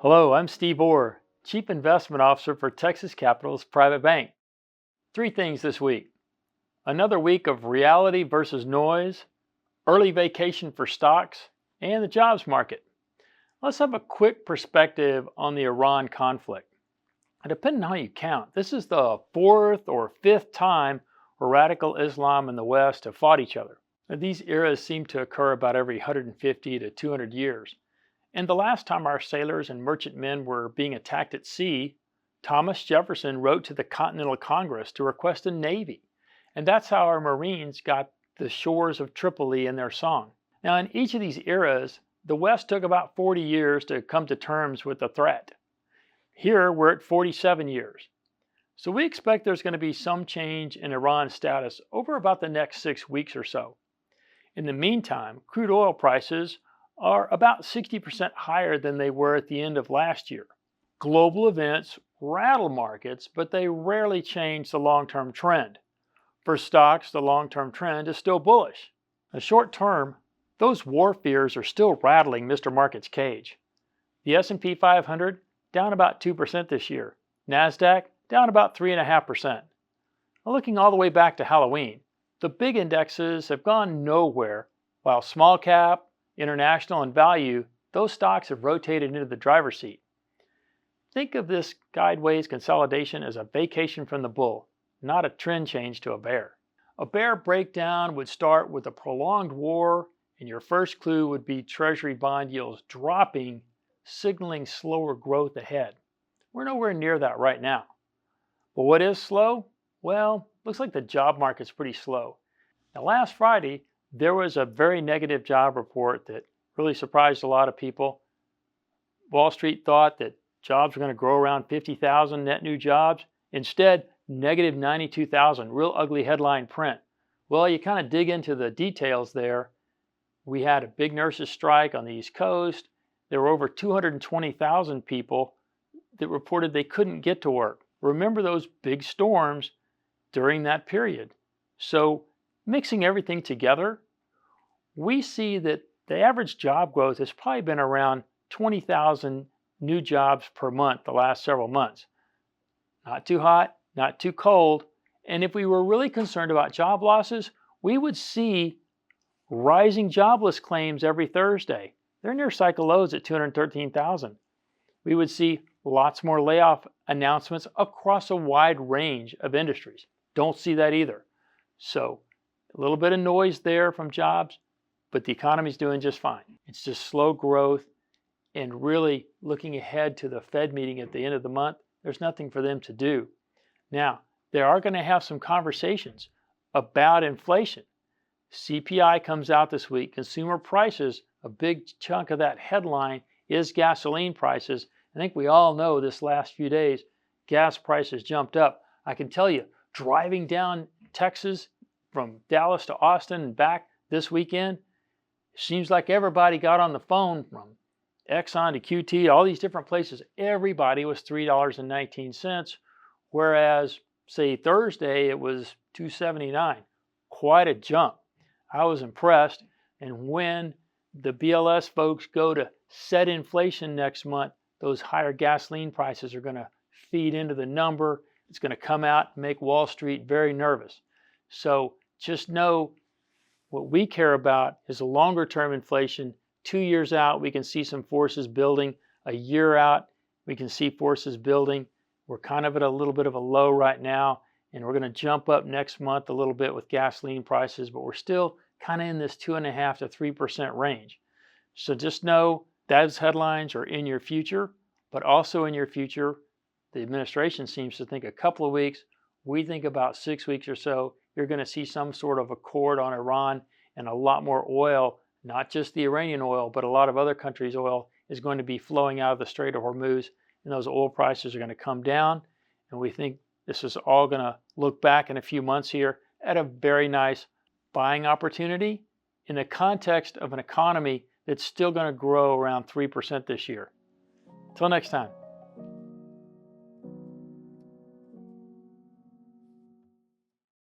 Hello, I'm Steve Orr, Chief Investment Officer for Texas Capital's Private Bank. Three things this week. Another week of reality versus noise, early vacation for stocks, and the jobs market. Let's have a quick perspective on the Iran conflict. Depending on how you count, this is the fourth or fifth time where radical Islam and the West have fought each other. Now, these eras seem to occur about every 150 to 200 years. And the last time our sailors and merchantmen were being attacked at sea, Thomas Jefferson wrote to the Continental Congress to request a navy. And that's how our Marines got the shores of Tripoli in their song. Now, in each of these eras, the West took about 40 years to come to terms with the threat. Here, we're at 47 years. So we expect there's going to be some change in Iran's status over about the next 6 weeks or so. In the meantime, crude oil prices are about 60% higher than they were at the end of last year. Global events rattle markets, but they rarely change the long-term trend. For stocks, the long-term trend is still bullish. In the short term, those war fears are still rattling Mr. Market's cage. The S&P 500 down about 2% this year. NASDAQ down about 3.5%. Looking all the way back to Halloween, the big indexes have gone nowhere, while small cap, international, and value, those stocks have rotated into the driver's seat. Think of this sideways consolidation as a vacation from the bull, not a trend change to a bear. A bear breakdown would start with a prolonged war, and your first clue would be Treasury bond yields dropping, signaling slower growth ahead. We're nowhere near that right now. But what is slow? Well, looks like the job market's pretty slow. Now, last Friday, there was a very negative job report that really surprised a lot of people. Wall Street thought that jobs were going to grow around 50,000 net new jobs. Instead, negative 92,000, real ugly headline print. Well, you kind of dig into the details there. We had a big nurses strike on the East Coast. There were over 220,000 people that reported they couldn't get to work. Remember those big storms during that period. So mixing everything together, we see that the average job growth has probably been around 20,000 new jobs per month the last several months. Not too hot, not too cold. And if we were really concerned about job losses, we would see rising jobless claims every Thursday. They're near cycle lows at 213,000. We would see lots more layoff announcements across a wide range of industries. Don't see that either. So a little bit of noise there from jobs, but the economy's doing just fine. It's just slow growth, and really looking ahead to the Fed meeting at the end of the month, there's nothing for them to do. Now, they are going to have some conversations about inflation. CPI comes out this week. Consumer prices, a big chunk of that headline is gasoline prices. I think we all know this last few days, gas prices jumped up. I can tell you, driving down Texas from Dallas to Austin and back this weekend, seems like everybody got on the phone from Exxon to QT, all these different places. Everybody was $3.19, whereas, say, Thursday, it was $2.79. Quite a jump. I was impressed. And when the BLS folks go to set inflation next month, those higher gasoline prices are going to feed into the number. It's going to come out and make Wall Street very nervous. So just know what we care about is a longer term inflation. 2 years out, we can see some forces building. A year out, we can see forces building. We're kind of at a little bit of a low right now, and we're going to jump up next month a little bit with gasoline prices, but we're still kind of in this 2.5% to 3% range. So just know those headlines are in your future, but also in your future, the administration seems to think a couple of weeks. We think about 6 weeks or so, you're going to see some sort of accord on Iran, and a lot more oil, not just the Iranian oil, but a lot of other countries' oil is going to be flowing out of the Strait of Hormuz, and those oil prices are going to come down. And we think this is all going to look back in a few months here at a very nice buying opportunity in the context of an economy that's still going to grow around 3% this year. Until next time.